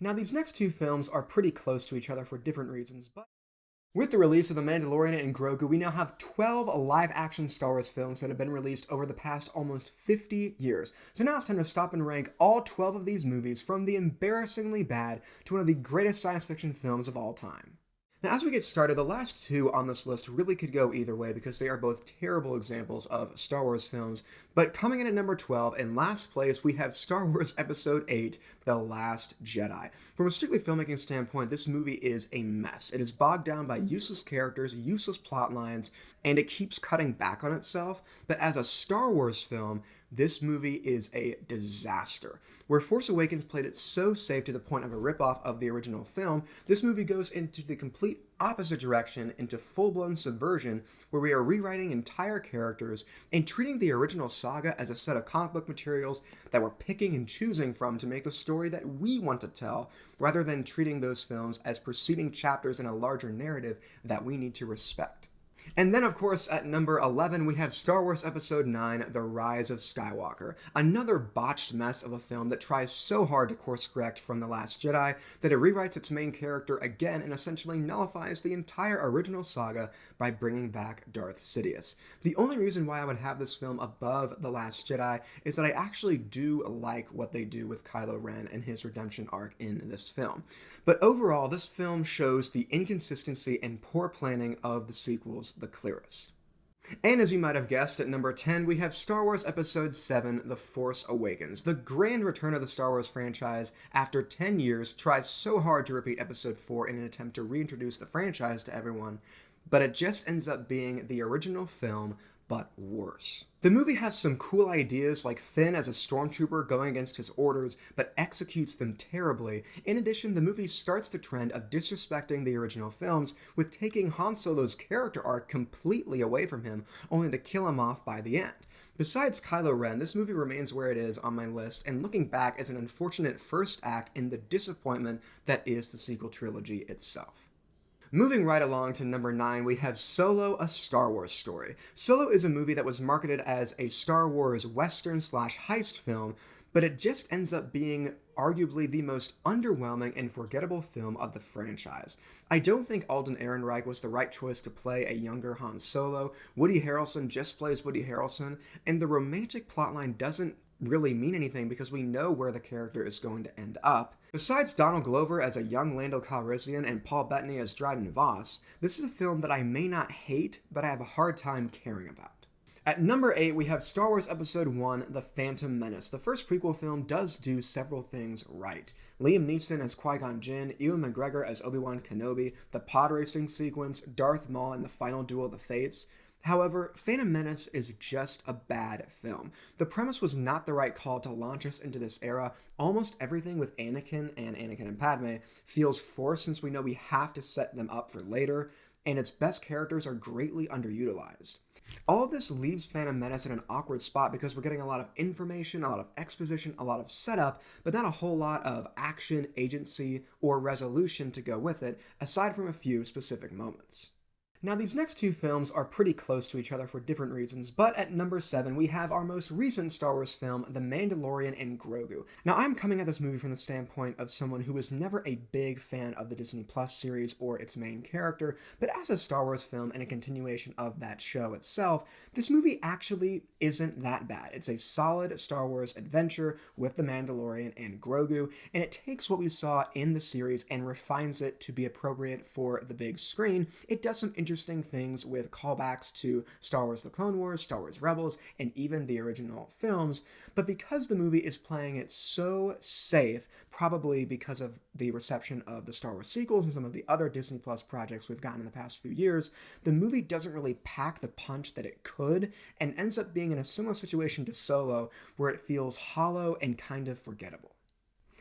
Now, these next two films are pretty close to each other for different reasons, but with the release of The Mandalorian and Grogu, we now have 12 live-action Star Wars films that have been released over the past almost 50 years. So now it's time to stop and rank all 12 of these movies from the embarrassingly bad to one of the greatest science fiction films of all time. Now, as we get started, the last two on this list really could go either way because they are both terrible examples of Star Wars films. But coming in at number 12, in last place, we have Star Wars Episode 8, The Last Jedi. From a strictly filmmaking standpoint, this movie is a mess. It is bogged down by useless characters, useless plot lines, and it keeps cutting back on itself. But as a Star Wars film, this movie is a disaster. Where Force Awakens played it so safe to the point of a ripoff of the original film, this movie goes into the complete opposite direction, into full-blown subversion, where we are rewriting entire characters and treating the original saga as a set of comic book materials that we're picking and choosing from to make the story that we want to tell, rather than treating those films as preceding chapters in a larger narrative that we need to respect. And then, of course, at number 11, we have Star Wars Episode 9, The Rise of Skywalker, another botched mess of a film that tries so hard to course correct from The Last Jedi that it rewrites its main character again and essentially nullifies the entire original saga by bringing back Darth Sidious. The only reason why I would have this film above The Last Jedi is that I actually do like what they do with Kylo Ren and his redemption arc in this film. But overall, this film shows the inconsistency and poor planning of the sequels the clearest. And as you might have guessed, at number 10, we have Star Wars Episode 7, The Force Awakens. The grand return of the Star Wars franchise after 10 years tries so hard to repeat Episode 4 in an attempt to reintroduce the franchise to everyone, but it just ends up being the original film, but worse. The movie has some cool ideas like Finn as a stormtrooper going against his orders, but executes them terribly. In addition, the movie starts the trend of disrespecting the original films, with taking Han Solo's character arc completely away from him, only to kill him off by the end. Besides Kylo Ren, this movie remains where it is on my list, and looking back is an unfortunate first act in the disappointment that is the sequel trilogy itself. Moving right along to number 9, we have Solo, A Star Wars Story. Solo is a movie that was marketed as a Star Wars western/heist film, but it just ends up being arguably the most underwhelming and forgettable film of the franchise. I don't think Alden Ehrenreich was the right choice to play a younger Han Solo. Woody Harrelson just plays Woody Harrelson, and the romantic plotline doesn't really mean anything because we know where the character is going to end up. Besides Donald Glover as a young Lando Calrissian and Paul Bettany as Dryden Voss, this is a film that I may not hate, but I have a hard time caring about. At number 8, we have Star Wars Episode 1, The Phantom Menace. The first prequel film does do several things right. Liam Neeson as Qui-Gon Jinn, Ewan McGregor as Obi-Wan Kenobi, the pod racing sequence, Darth Maul in the final duel of the Fates. However, Phantom Menace is just a bad film. The premise was not the right call to launch us into this era. Almost everything with Anakin and Padme feels forced since we know we have to set them up for later, and its best characters are greatly underutilized. All of this leaves Phantom Menace in an awkward spot because we're getting a lot of information, a lot of exposition, a lot of setup, but not a whole lot of action, agency, or resolution to go with it, aside from a few specific moments. Now, these next two films are pretty close to each other for different reasons, but at number 7, we have our most recent Star Wars film, The Mandalorian and Grogu. Now, I'm coming at this movie from the standpoint of someone who was never a big fan of the Disney Plus series or its main character, but as a Star Wars film and a continuation of that show itself, this movie actually isn't that bad. It's a solid Star Wars adventure with The Mandalorian and Grogu, and it takes what we saw in the series and refines it to be appropriate for the big screen. It does some interesting things with callbacks to Star Wars The Clone Wars, Star Wars Rebels, and even the original films, but because the movie is playing it so safe, probably because of the reception of the Star Wars sequels and some of the other Disney Plus projects we've gotten in the past few years, the movie doesn't really pack the punch that it could, and ends up being in a similar situation to Solo, where it feels hollow and kind of forgettable.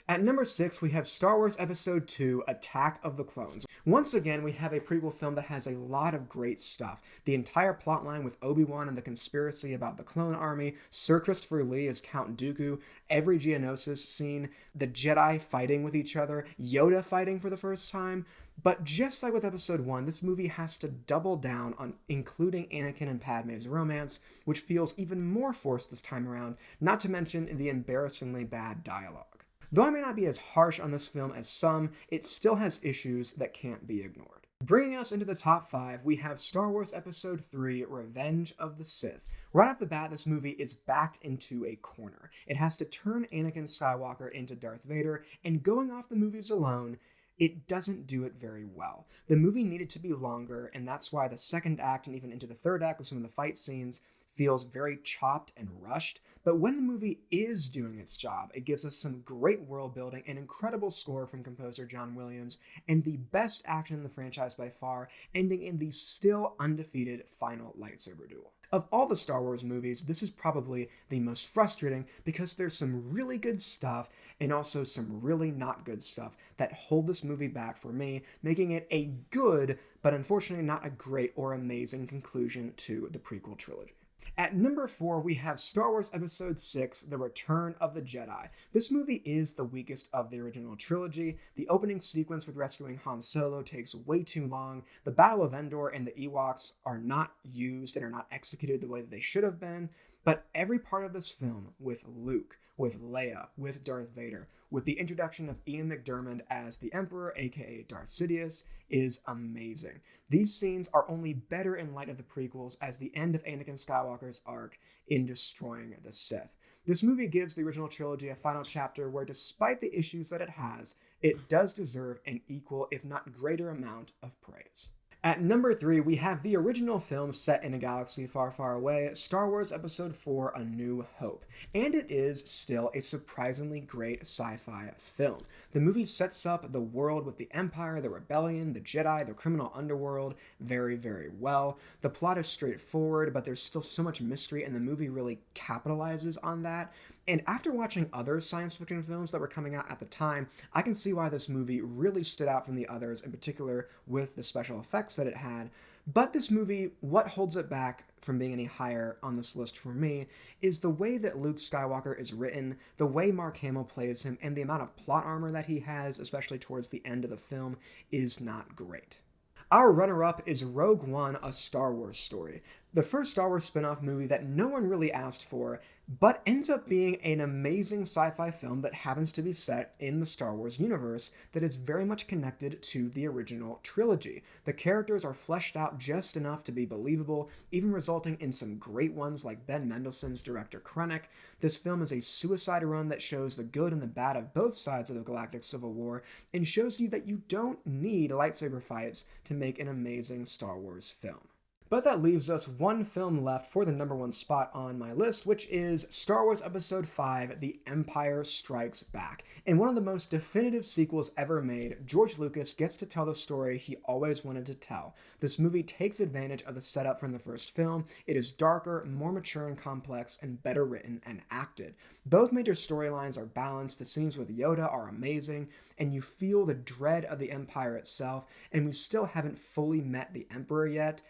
At number 6, we have Star Wars Episode 2, Attack of the Clones. Once again, we have a prequel film that has a lot of great stuff. The entire plotline with Obi-Wan and the conspiracy about the clone army, Sir Christopher Lee as Count Dooku, every Geonosis scene, the Jedi fighting with each other, Yoda fighting for the first time. But just like with Episode 1, this movie has to double down on including Anakin and Padme's romance, which feels even more forced this time around, not to mention the embarrassingly bad dialogue. Though I may not be as harsh on this film as some, it still has issues that can't be ignored. Bringing us into the top 5, we have Star Wars Episode 3, Revenge of the Sith. Right off the bat, this movie is backed into a corner. It has to turn Anakin Skywalker into Darth Vader, and going off the movies alone, it doesn't do it very well. The movie needed to be longer, and that's why the second act and even into the third act with some of the fight scenes feels very chopped and rushed. But when the movie is doing its job, it gives us some great world building, an incredible score from composer John Williams, and the best action in the franchise by far, ending in the still undefeated final lightsaber duel. Of all the Star Wars movies, this is probably the most frustrating because there's some really good stuff and also some really not good stuff that hold this movie back for me, making it a good, but unfortunately not a great or amazing conclusion to the prequel trilogy. At number 4, we have Star Wars Episode 6, The Return of the Jedi. This movie is the weakest of the original trilogy. The opening sequence with rescuing Han Solo takes way too long. The Battle of Endor and the Ewoks are not used and are not executed the way that they should have been. But every part of this film, with Luke, with Leia, with Darth Vader, with the introduction of Ian McDiarmid as the Emperor, aka Darth Sidious, is amazing. These scenes are only better in light of the prequels as the end of Anakin Skywalker's arc in destroying the Sith. This movie gives the original trilogy a final chapter where, despite the issues that it has, it does deserve an equal, if not greater amount of praise. At number 3, we have the original film set in a galaxy far, far away, Star Wars Episode 4, A New Hope. And it is still a surprisingly great sci-fi film. The movie sets up the world with the Empire, the Rebellion, the Jedi, the criminal underworld very, very well. The plot is straightforward, but there's still so much mystery, and the movie really capitalizes on that. And after watching other science fiction films that were coming out at the time, I can see why this movie really stood out from the others, in particular with the special effects that it had. But this movie, what holds it back from being any higher on this list for me, is the way that Luke Skywalker is written, the way Mark Hamill plays him, and the amount of plot armor that he has, especially towards the end of the film, is not great. Our runner-up is Rogue One, A Star Wars Story, the first Star Wars spin-off movie that no one really asked for, but ends up being an amazing sci-fi film that happens to be set in the Star Wars universe that is very much connected to the original trilogy. The characters are fleshed out just enough to be believable, even resulting in some great ones like Ben Mendelsohn's director Krennic. This film is a suicide run that shows the good and the bad of both sides of the galactic civil war, and shows you that you don't need lightsaber fights to make an amazing Star Wars film. But that leaves us one film left for the number 1 spot on my list, which is Star Wars Episode 5, The Empire Strikes Back. In one of the most definitive sequels ever made, George Lucas gets to tell the story he always wanted to tell. This movie takes advantage of the setup from the first film. It is darker, more mature and complex, and better written and acted. Both major storylines are balanced, the scenes with Yoda are amazing, and you feel the dread of the Empire itself, and we still haven't fully met the Emperor yet.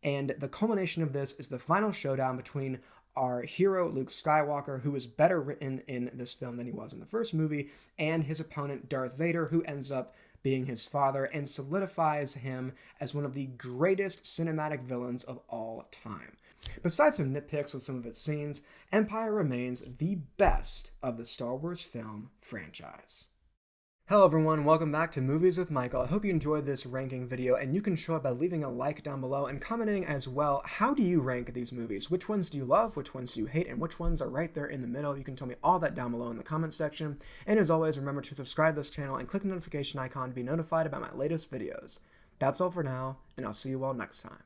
And the culmination of this is the final showdown between our hero, Luke Skywalker, who is better written in this film than he was in the first movie, and his opponent, Darth Vader, who ends up being his father and solidifies him as one of the greatest cinematic villains of all time. Besides some nitpicks with some of its scenes, Empire remains the best of the Star Wars film franchise. Hello everyone, welcome back to Movies with Michael. I hope you enjoyed this ranking video, and you can show it by leaving a like down below and commenting as well. How do you rank these movies? Which ones do you love? Which ones do you hate? And which ones are right there in the middle? You can tell me all that down below in the comment section. And as always, remember to subscribe to this channel and click the notification icon to be notified about my latest videos. That's all for now, and I'll see you all next time.